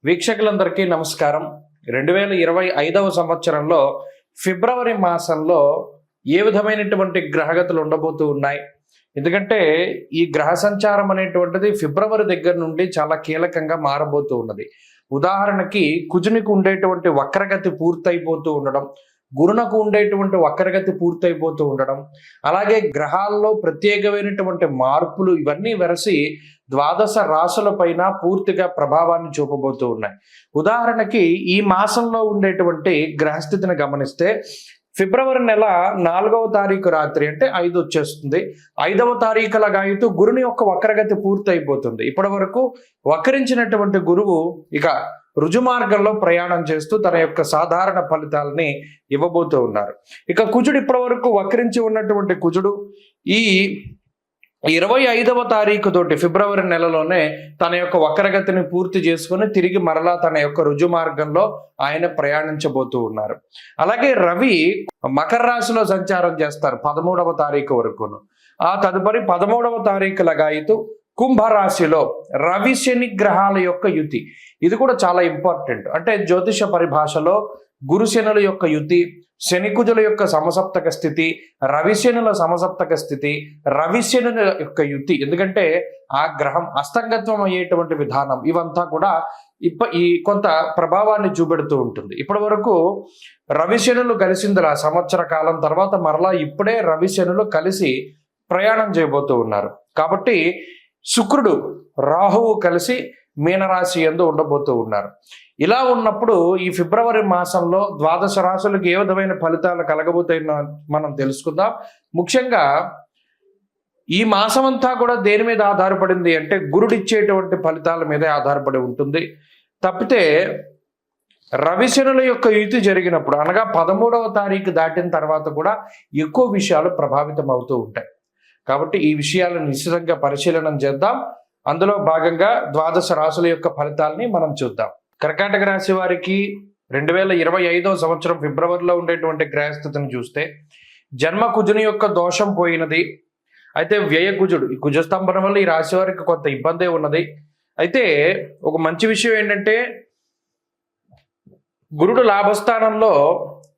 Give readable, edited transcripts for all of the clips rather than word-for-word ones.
వీక్షకులందరికీ నమస్కారం. 2025వ సంవత్సరంలో ఫిబ్రవరి మాసంలో ఏ విధమైనటువంటి గ్రహగతులు ఉండబోతూ ఉన్నాయి? ఎందుకంటే ఈ గ్రహ సంచారం అనేటువంటిది ఫిబ్రవరి దగ్గర నుండి చాలా కీలకంగా మారబోతూ ఉన్నది. ఉదాహరణకి కుజునికి ఉండేటువంటి వక్రగతి పూర్తయిపోతూ ఉండడం, గురునకు ఉండేటువంటి వక్రగతి పూర్తయిపోతూ ఉండడం, అలాగే గ్రహాల్లో ప్రత్యేకమైనటువంటి మార్పులు ఇవన్నీ వెరసి ద్వాదశ రాశుల పైన పూర్తిగా ప్రభావాన్ని చూపబోతూ ఉన్నాయి. ఉదాహరణకి ఈ మాసంలో ఉండేటువంటి గ్రహస్థితిని గమనిస్తే ఫిబ్రవరి నెల 4వ తారీఖు రాత్రి అంటే 5 వచ్చేస్తుంది. 5వ తారీఖుల గాయతూ గురుని యొక్క వక్రగతి పూర్తయిపోతుంది. ఇప్పటి వరకు వక్రించినటువంటి గురువు ఇక రుజుమార్గంలో ప్రయాణం చేస్తూ తన యొక్క సాధారణ ఫలితాలని ఇవ్వబోతూ ఉన్నారు. ఇక కుజుడు ఇప్పటి వరకు వక్రించి ఉన్నటువంటి కుజుడు ఈ 25వ తారీఖు తోటి ఫిబ్రవరి నెలలోనే తన యొక్క వక్రగతిని పూర్తి చేసుకుని తిరిగి మరలా తన యొక్క రుజు మార్గంలో ఆయన ప్రయాణించబోతూ ఉన్నారు. అలాగే రవి మకర రాశిలో సంచారం చేస్తారు 13వ తారీఖు వరకును. ఆ తదుపరి 13వ తారీఖు లగాయితూ కుంభరాశిలో రవి శని గ్రహాల యొక్క యుతి. ఇది కూడా చాలా ఇంపార్టెంట్. అంటే జ్యోతిష పరిభాషలో గురుశనుల యొక్క యుతి, శనికుజుల యొక్క సమసప్తక స్థితి, రవిశనుల సమసప్తక స్థితి, రవిశనుల యొక్క యుతి. ఎందుకంటే ఆ గ్రహం అస్తంగత్వం అయ్యేటువంటి విధానం ఇవంతా కూడా ఈ కొంత ప్రభావాన్ని చూపెడుతూ ఉంటుంది. ఇప్పటి వరకు రవిశనులు కలిసిందిలా సంవత్సర కాలం తర్వాత మరలా ఇప్పుడే రవిశనులు కలిసి ప్రయాణం చేయబోతూ ఉన్నారు. కాబట్టి శుక్రుడు రాహువు కలిసి మీనరాశి యందు ఉండబోతూ ఉన్నారు. ఇలా ఉన్నప్పుడు ఈ ఫిబ్రవరి మాసంలో ద్వాదశ రాశులకు ఏ విధమైన ఫలితాలు కలగబోతాయో మనం తెలుసుకుందాం. ముఖ్యంగా ఈ మాసం అంతా కూడా దేని మీద ఆధారపడింది అంటే గురుడిచ్చేటువంటి ఫలితాల మీదే ఆధారపడి ఉంటుంది. తప్పితే రవిశనుల యొక్క యుతి జరిగినప్పుడు అనగా 13వ తారీఖు దాటిన తర్వాత కూడా ఎక్కువ విషయాలు ప్రభావితం అవుతూ ఉంటాయి. కాబట్టి ఈ విషయాలను నిశ్చితంగా పరిశీలన చేద్దాం. అందులో భాగంగా ద్వాదశ రాశుల యొక్క ఫలితాలని మనం చూద్దాం. కర్కాటక రాశి వారికి 2025వ సంవత్సరం ఫిబ్రవరిలో ఉండేటువంటి గ్రహస్థితిని చూస్తే జన్మ కుజుని యొక్క దోషం పోయినది. అయితే వ్యయ కుజుడు ఈ కుజస్తంభనం వల్ల ఈ రాశి వారికి కొంత ఇబ్బందే ఉన్నది. అయితే ఒక మంచి విషయం ఏంటంటే గురుడు లాభస్థానంలో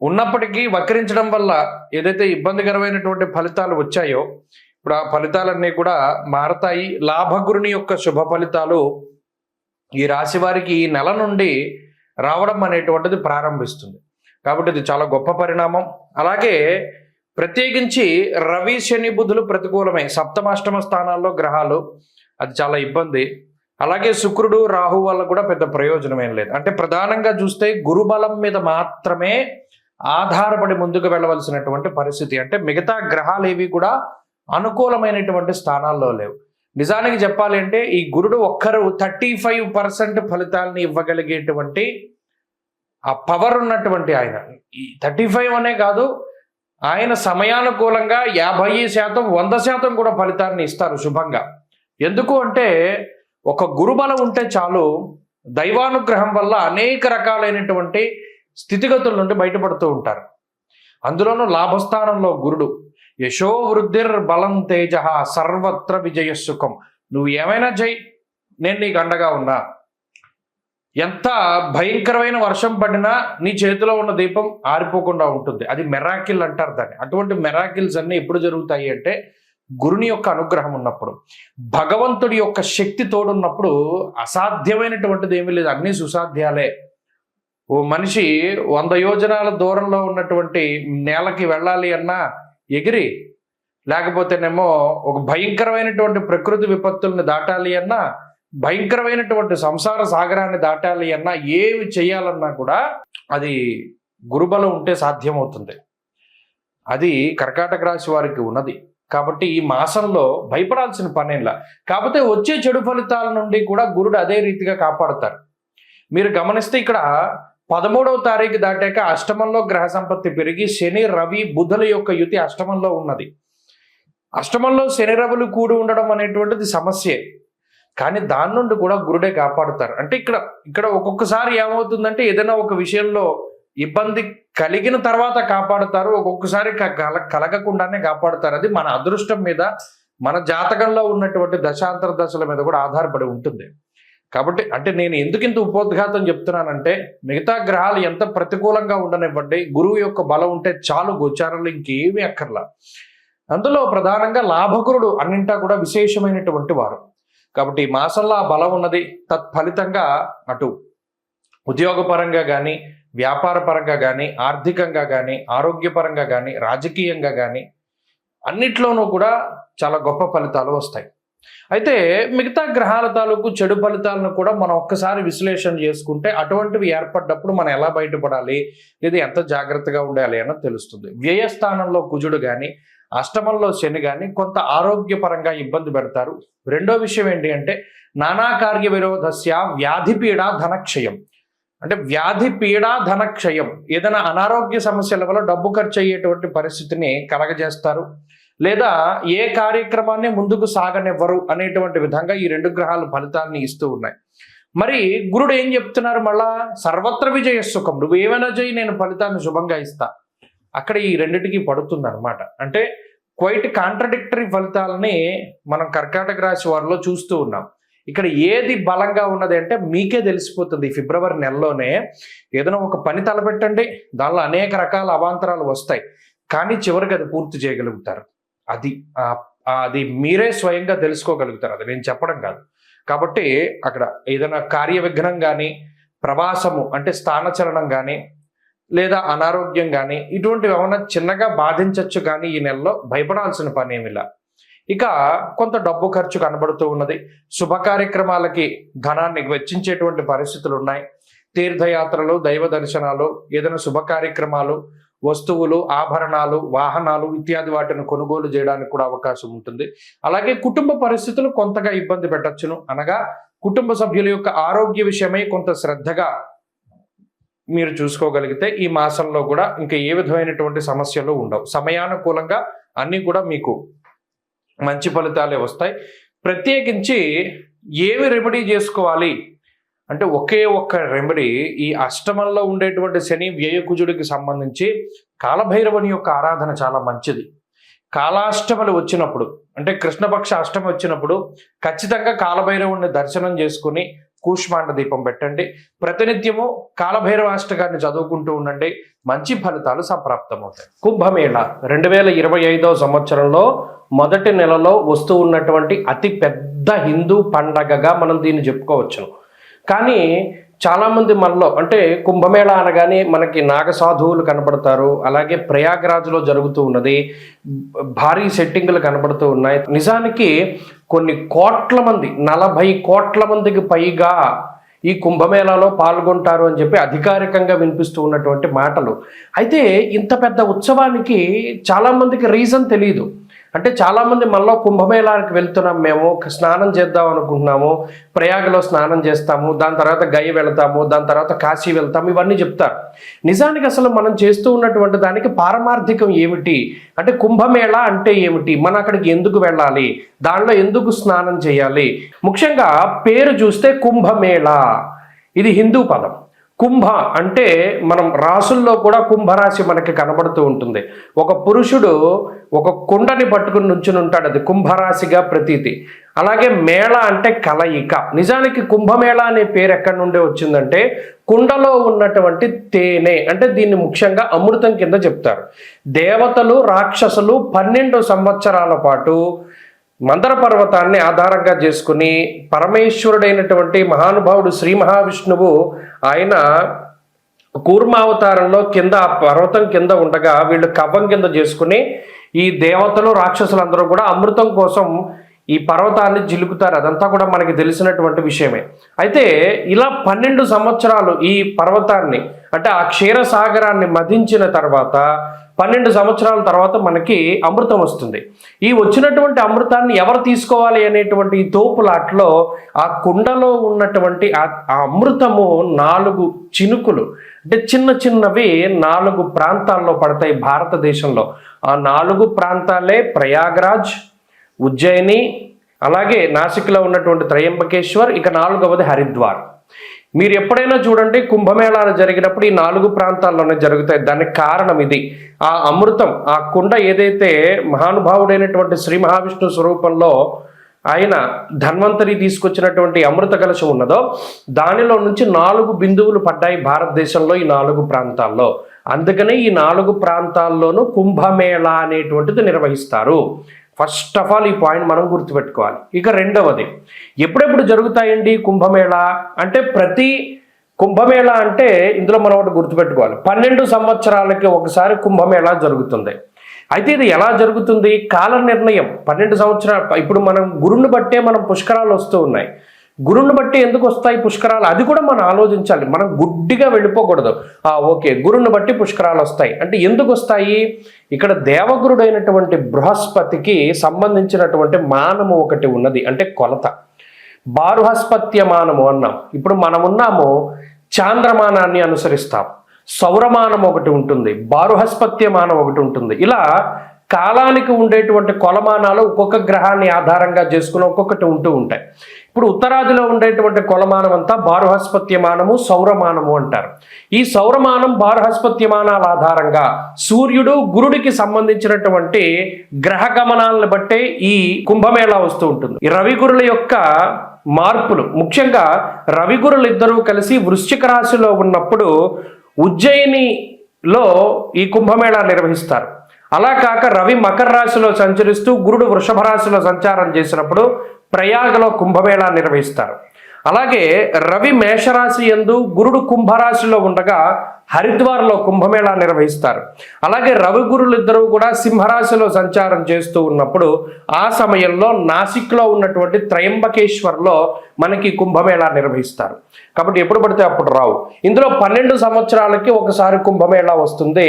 ఉన్నప్పటికీ వక్రించడం వల్ల ఏదైతే ఇబ్బందికరమైనటువంటి ఫలితాలు వచ్చాయో ఇప్పుడు ఆ ఫలితాలన్నీ కూడా మారతాయి. లాభగురుని యొక్క శుభ ఫలితాలు ఈ రాశి వారికి ఈ నెల నుండి రావడం అనేటువంటిది ప్రారంభిస్తుంది. కాబట్టి ఇది చాలా గొప్ప పరిణామం. అలాగే ప్రత్యేకించి రవి శని బుధులు ప్రతికూలమే, సప్తమాష్టమ స్థానాల్లో గ్రహాలు, అది చాలా ఇబ్బంది. అలాగే శుక్రుడు రాహు వల్ల కూడా పెద్ద ప్రయోజనం ఏం లేదు. అంటే ప్రధానంగా చూస్తే గురుబలం మీద మాత్రమే ఆధారపడి ముందుకు వెళ్ళవలసినటువంటి పరిస్థితి. అంటే మిగతా గ్రహాలు ఏవి కూడా అనుకూలమైనటువంటి స్థానాల్లో లేవు. నిజానికి చెప్పాలి అంటే ఈ గురుడు ఒక్కరు 35% ఫలితాలని ఇవ్వగలిగేటువంటి ఆ పవర్ ఉన్నటువంటి ఆయన. ఈ 35 అనే కాదు, ఆయన సమయానుకూలంగా 50%, 100% కూడా ఫలితాన్ని ఇస్తారు శుభంగా. ఎందుకు అంటే ఒక గురుబలం ఉంటే చాలు, దైవానుగ్రహం వల్ల అనేక రకాలైనటువంటి స్థితిగతుల నుండి బయటపడుతూ ఉంటారు. అందులోనూ లాభస్థానంలో గురుడు యశో వృద్ధిర్ బలం తేజ సర్వత్ర విజయ సుఖం. నువ్వు ఏమైనా చెయ్యి, నేను నీకు అండగా ఉన్నా. ఎంత భయంకరమైన వర్షం పడినా నీ చేతిలో ఉన్న దీపం ఆరిపోకుండా ఉంటుంది. అది మెరాకిల్ అంటారు దాన్ని. అటువంటి మెరాకిల్స్ అన్నీ ఎప్పుడు జరుగుతాయి అంటే గురుని యొక్క అనుగ్రహం ఉన్నప్పుడు, భగవంతుడి యొక్క శక్తి తోడున్నప్పుడు అసాధ్యమైనటువంటిది ఏమీ లేదు, అన్నీ సుసాధ్యాలే. ఓ మనిషి 100 యోజనాల దూరంలో ఉన్నటువంటి నేలకి వెళ్ళాలి అన్నా ఎగిరి, లేకపోతేనేమో ఒక భయంకరమైనటువంటి ప్రకృతి విపత్తుల్ని దాటాలి అన్నా, భయంకరమైనటువంటి సంసార సాగరాన్ని దాటాలి అన్నా, ఏమి చేయాలన్నా కూడా అది గురుబలం ఉంటే సాధ్యమవుతుంది. అది కర్కాటక రాశి వారికి ఉన్నది. కాబట్టి ఈ మాసంలో భయపడాల్సిన పనేలా. కాకపోతే వచ్చే చెడు ఫలితాల నుండి కూడా గురుడు అదే రీతిగా కాపాడుతారు. మీరు గమనిస్తే ఇక్కడ 13వ తారీఖు దాటాక అష్టమంలో గ్రహ సంపత్తి పెరిగి శని రవి బుధుల యొక్క యుతి అష్టమంలో ఉన్నది. అష్టమంలో శని రవులు కూడి ఉండడం అనేటువంటిది సమస్యే, కానీ దాని నుండి కూడా గురుడే కాపాడుతారు. అంటే ఇక్కడ ఒక్కొక్కసారి ఏమవుతుందంటే ఏదైనా ఒక విషయంలో ఇబ్బంది కలిగిన తర్వాత కాపాడుతారు, ఒక్కొక్కసారి కలగకుండానే కాపాడుతారు. అది మన అదృష్టం మీద, మన జాతకంలో ఉన్నటువంటి దశాంతర దశల మీద కూడా ఆధారపడి ఉంటుంది. కాబట్టి అంటే నేను ఎందుకు ఇంత ఉపోద్ఘాతం చెప్తున్నానంటే, మిగతా గ్రహాలు ఎంత ప్రతికూలంగా ఉండనివ్వండి, గురువు యొక్క బలం ఉంటే చాలు గోచారంలో, ఇంకేమీ అక్కర్లా. అందులో ప్రధానంగా లాభకురుడు అన్నింటా కూడా విశేషమైనటువంటి వారు. కాబట్టి ఈ మాసంలో ఆ బలం ఉన్నది. తత్ఫలితంగా అటు ఉద్యోగపరంగా కానీ, వ్యాపార పరంగా కానీ, ఆర్థికంగా కానీ, ఆరోగ్యపరంగా కానీ, రాజకీయంగా కానీ అన్నిట్లోనూ కూడా చాలా గొప్ప ఫలితాలు వస్తాయి. అయితే మిగతా గ్రహాల తాలూకు చెడు ఫలితాలను కూడా మనం ఒక్కసారి విశ్లేషణ చేసుకుంటే అటువంటివి ఏర్పడ్డప్పుడు మనం ఎలా బయటపడాలి, లేదా ఎంత జాగ్రత్తగా ఉండాలి అన్నది తెలుస్తుంది. వ్యయస్థానంలో కుజుడు కానీ, అష్టమంలో శని కానీ కొంత ఆరోగ్యపరంగా ఇబ్బంది పెడతారు. రెండో విషయం ఏంటి అంటే, నానా కార్య విరోధస్య వ్యాధి పీడ ధనక్షయం. అంటే వ్యాధి పీడ ధనక్షయం, ఏదైనా అనారోగ్య సమస్యల వల్ల డబ్బు ఖర్చు అయ్యేటువంటి పరిస్థితిని కలగజేస్తారు, లేదా ఏ కార్యక్రమాన్ని ముందుకు సాగనివ్వరు అనేటువంటి విధంగా ఈ రెండు గ్రహాలు ఫలితాన్ని ఇస్తూ ఉన్నాయి. మరి గురుడు ఏం చెప్తున్నారు, మళ్ళా సర్వత్ర విజయ సుఖం, నువ్వు ఏమైనా చేయి నేను ఫలితాన్ని శుభంగా ఇస్తా. అక్కడ ఈ రెండిటికి పడుతుంది అనమాట. అంటే క్వైట్ కాంట్రడిక్టరీ ఫలితాలని మనం కర్కాటక రాశి వారిలో చూస్తూ ఉన్నాం. ఇక్కడ ఏది బలంగా ఉన్నది అంటే మీకే తెలిసిపోతుంది. ఫిబ్రవరి నెలలోనే ఏదైనా ఒక పని తలపెట్టండి, దానిలో అనేక రకాల అవాంతరాలు వస్తాయి, కానీ చివరికి అది పూర్తి చేయగలుగుతారు. అది మీరే స్వయంగా తెలుసుకోగలుగుతారు, అది నేను చెప్పడం కాదు. కాబట్టి అక్కడ ఏదైనా కార్య విఘ్నం కానీ, ప్రవాసము అంటే స్థానచలనం కానీ, లేదా అనారోగ్యం కానీ ఇటువంటివి ఏమైనా చిన్నగా బాధించవచ్చు, కానీ ఈ నెలలో భయపడాల్సిన పని ఏమిలా. ఇక కొంత డబ్బు ఖర్చు కనబడుతూ ఉన్నది. శుభ కార్యక్రమాలకి ధనాన్ని వెచ్చించేటువంటి పరిస్థితులు ఉన్నాయి. తీర్థయాత్రలు, దైవ దర్శనాలు, ఏదైనా శుభ కార్యక్రమాలు, వస్తువులు, ఆభరణాలు, వాహనాలు ఇత్యాది వాటిని కొనుగోలు చేయడానికి కూడా అవకాశం ఉంటుంది. అలాగే కుటుంబ పరిస్థితులు కొంతగా ఇబ్బంది పెట్టచ్చును. అనగా కుటుంబ సభ్యుల యొక్క ఆరోగ్య విషయమై కొంత శ్రద్ధగా మీరు చూసుకోగలిగితే ఈ మాసంలో కూడా ఇంకా ఏ విధమైనటువంటి సమస్యలు ఉండవు. సమయానుకూలంగా అన్నీ కూడా మీకు మంచి ఫలితాలే వస్తాయి. ప్రత్యేకించి ఏమి రెమెడీ చేసుకోవాలి అంటే, ఒకే ఒక్క రెమెడీ, ఈ అష్టమంలో ఉండేటువంటి శని వ్యయకుజుడికి సంబంధించి కాలభైరవుని యొక్క ఆరాధన చాలా మంచిది. కాలాష్టములు వచ్చినప్పుడు అంటే కృష్ణపక్ష అష్టమి వచ్చినప్పుడు ఖచ్చితంగా కాలభైరవుని దర్శనం చేసుకుని కూష్మాండ దీపం పెట్టండి. ప్రతినిత్యము కాలభైరవాష్టకాన్ని చదువుకుంటూ ఉండండి, మంచి ఫలితాలు సంప్రాప్తమవుతాయి. కుంభమేళ 2025 సంవత్సరంలో మొదటి నెలలో వస్తూ ఉన్నటువంటి అతి పెద్ద హిందూ పండగగా మనం దీన్ని చెప్పుకోవచ్చు. కానీ చాలామంది మనలో అంటే కుంభమేళ అనగానే మనకి నాగసాధువులు కనబడతారు, అలాగే ప్రయాగరాజ్లో జరుగుతూ ఉన్నది, భారీ సెట్టింగులు కనబడుతూ ఉన్నాయి. నిజానికి కొన్ని కోట్ల మంది, 40 కోట్ల మందికి పైగా ఈ కుంభమేళాలో పాల్గొంటారు అని చెప్పి అధికారికంగా వినిపిస్తూ ఉన్నటువంటి మాటలు. అయితే ఇంత పెద్ద ఉత్సవానికి చాలామందికి రీజన్ తెలియదు. అంటే చాలామంది మనలో కుంభమేళానికి వెళ్తున్నాం, మేము స్నానం చేద్దాం అనుకుంటున్నాము, ప్రయాగలో స్నానం చేస్తాము, దాని తర్వాత గయ వెళతాము, దాని తర్వాత కాశీ వెళ్తాము, ఇవన్నీ చెప్తారు. నిజానికి అసలు మనం చేస్తూ ఉన్నటువంటి దానికి పారమార్థికం ఏమిటి అంటే, కుంభమేళ అంటే ఏమిటి, మనం అక్కడికి ఎందుకు వెళ్ళాలి, దానిలో ఎందుకు స్నానం చేయాలి. ముఖ్యంగా పేరు చూస్తే కుంభమేళ, ఇది హిందూ పదం. కుంభ అంటే మనం రాసుల్లో కూడా కుంభరాశి మనకి కనబడుతూ ఉంటుంది. ఒక పురుషుడు ఒక కుండని పట్టుకుని నుంచుని ఉంటాడు, అది కుంభరాశిగా ప్రతీతి. అలాగే మేళ అంటే కలయిక. నిజానికి కుంభమేళ అనే పేరు ఎక్కడి నుండి వచ్చిందంటే, కుండలో ఉన్నటువంటి తేనె, అంటే దీన్ని ముఖ్యంగా అమృతం కింద చెప్తారు. దేవతలు, రాక్షసులు 12 సంవత్సరాల పాటు మందర పర్వతాన్ని ఆధారంగా చేసుకుని పరమేశ్వరుడైనటువంటి మహానుభావుడు శ్రీ మహావిష్ణువు ఆయన కూర్మావతారంలో కింద పర్వతం కింద ఉండగా వీళ్ళు కవ్వం కింద చేసుకుని ఈ దేవతలు, రాక్షసులందరూ కూడా అమృతం కోసం ఈ పర్వతాన్ని జిలుకుతారు. అదంతా కూడా మనకి తెలిసినటువంటి విషయమే. అయితే ఇలా 12 సంవత్సరాలు ఈ పర్వతాన్ని అంటే ఆ క్షీరసాగరాన్ని మదించిన తర్వాత 12 సంవత్సరాల తర్వాత మనకి అమృతం వస్తుంది. ఈ వచ్చినటువంటి అమృతాన్ని ఎవరు తీసుకోవాలి అనేటువంటి ఈ తోపులాట్లో ఆ కుండలో ఉన్నటువంటి ఆ అమృతము 4 చినుకులు అంటే చిన్న చిన్నవి 4 ప్రాంతాల్లో పడతాయి భారతదేశంలో. ఆ 4 ప్రాంతాలే ప్రయాగరాజ్, ఉజ్జయిని, అలాగే నాసిక్లో ఉన్నటువంటి త్రయంబకేశ్వర్, ఇక 4వది హరిద్వార్. మీరు ఎప్పుడైనా చూడండి కుంభమేళాలు జరిగినప్పుడు ఈ 4 ప్రాంతాల్లోనే జరుగుతాయి. దానికి కారణం ఇది. ఆ అమృతం, ఆ కుండ ఏదైతే మహానుభావుడైనటువంటి శ్రీ మహావిష్ణు స్వరూపంలో ఆయన ధన్వంతరి తీసుకొచ్చినటువంటి అమృత కలశం ఉన్నదో దానిలో నుంచి 4 బిందువులు పడ్డాయి భారతదేశంలో ఈ 4 ప్రాంతాల్లో. అందుకనే ఈ 4 ప్రాంతాల్లోనూ కుంభమేళా అనేటువంటిది నిర్వహిస్తారు. ఫస్ట్ ఆఫ్ ఆల్ ఈ పాయింట్ మనం గుర్తుపెట్టుకోవాలి. ఇక రెండవది, ఎప్పుడెప్పుడు జరుగుతాయండి కుంభమేళా అంటే? ప్రతి కుంభమేళా అంటే ఇందులో మనం ఒకటి గుర్తుపెట్టుకోవాలి, 12 సంవత్సరాలకి ఒకసారి కుంభమేళా జరుగుతుంది. అయితే ఇది ఎలా జరుగుతుంది? కాల నిర్ణయం 12 సంవత్సరాలు. ఇప్పుడు మనం గురుని బట్టే మనం పుష్కరాలు వస్తూ ఉన్నాయి. గురుని బట్టి ఎందుకు వస్తాయి పుష్కరాలు? అది కూడా మనం ఆలోచించాలి. మనం గుడ్డిగా వెళ్ళిపోకూడదు. ఓకే, గురుని బట్టి పుష్కరాలు వస్తాయి అంటే ఎందుకు వస్తాయి? ఇక్కడ దేవగురుడైనటువంటి బృహస్పతికి సంబంధించినటువంటి మానము ఒకటి ఉన్నది, అంటే కొలత. బారుహస్పత్య మానము అన్నాం. ఇప్పుడు మనమున్నాము చాంద్రమానాన్ని అనుసరిస్తాం. సౌరమానం ఒకటి ఉంటుంది, బారుహస్పత్యమానం ఒకటి ఉంటుంది. ఇలా కాలానికి ఉండేటువంటి కొలమానాలు ఒక్కొక్క గ్రహాన్ని ఆధారంగా చేసుకుని ఒక్కొక్కటి ఉంటూ ఉంటాయి. ఇప్పుడు ఉత్తరాదిలో ఉండేటువంటి కొలమానం అంతా బారుహస్పత్యమానము, సౌరమానము అంటారు. ఈ సౌరమానం, బారుహస్పత్యమానాల ఆధారంగా సూర్యుడు గురుడికి సంబంధించినటువంటి గ్రహ గమనాలను బట్టే ఈ కుంభమేళా వస్తూ ఉంటుంది. ఈ రవిగురుల యొక్క మార్పులు, ముఖ్యంగా రవిగురులు ఇద్దరూ కలిసి వృశ్చిక రాశిలో ఉన్నప్పుడు ఉజ్జయినిలో ఈ కుంభమేళా నిర్వహిస్తారు. అలా కాక రవి మకర రాశిలో సంచరిస్తూ గురుడు వృషభ రాశిలో సంచారం చేసినప్పుడు ప్రయాగలో కుంభమేళా నిర్వహిస్తారు. అలాగే రవి మేషరాశి యందు గురుడు కుంభరాశిలో ఉండగా హరిద్వార్లో కుంభమేళా నిర్వహిస్తారు. అలాగే రవి గురులు ఇద్దరు కూడా సింహరాశిలో సంచారం చేస్తూ ఉన్నప్పుడు ఆ సమయంలో నాసిక్లో ఉన్నటువంటి త్రయంబకేశ్వర్లో మనకి కుంభమేళా నిర్వహిస్తారు. కాబట్టి ఎప్పుడు పడితే అప్పుడు రావు. ఇందులో 12 సంవత్సరాలకి ఒకసారి కుంభమేళా వస్తుంది.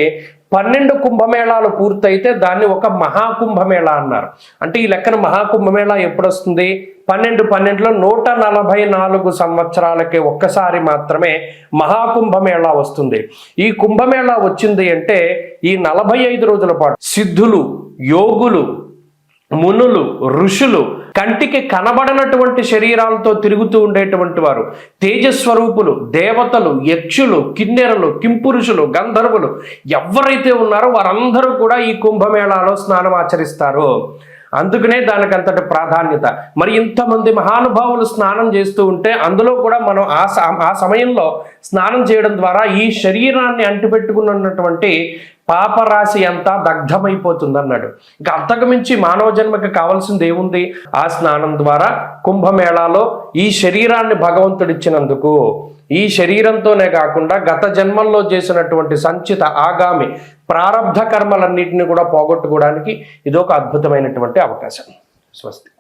12 కుంభమేళాలు పూర్తయితే దాన్ని ఒక మహాకుంభమేళా అన్నారు. అంటే ఈ లెక్కన మహాకుంభమేళా ఎప్పుడు వస్తుంది? 12లో 144 సంవత్సరాలకి ఒక్కసారి మాత్రమే మహాకుంభమేళా వస్తుంది. ఈ కుంభమేళా వచ్చింది అంటే ఈ 45 రోజుల పాటు సిద్ధులు, యోగులు, మునులు, ఋషులు, కంటికి కనబడనటువంటి శరీరాలతో తిరుగుతూ ఉండేటువంటి వారు, తేజస్వరూపులు, దేవతలు, యక్షులు, కిన్నెరలు, కింపురుషులు, గంధర్వులు ఎవరైతే ఉన్నారో వారందరూ కూడా ఈ కుంభమేళాలో స్నానం ఆచరిస్తారు. అందుకనే దానికి అంతటి ప్రాధాన్యత. మరి ఇంతమంది మహానుభావులు స్నానం చేస్తూ ఉంటే అందులో కూడా మనం ఆ సమయంలో స్నానం చేయడం ద్వారా ఈ శరీరాన్ని అంటిపెట్టుకున్నటువంటి పాపరాశి అంతా దగ్ధమైపోతుంది అన్నాడు. ఇంకా అంతకు మించి మానవ జన్మకి కావాల్సింది ఏముంది? ఆ స్నానం ద్వారా కుంభమేళాలో ఈ శరీరాన్ని భగవంతుడిచ్చినందుకు, ఈ శరీరంతోనే కాకుండా గత జన్మల్లో చేసినటువంటి సంచిత ఆగామి ప్రారబ్ధ కర్మలన్నింటినీ కూడా పోగొట్టుకోవడానికి ఇదొక అద్భుతమైనటువంటి అవకాశం. స్వస్తి.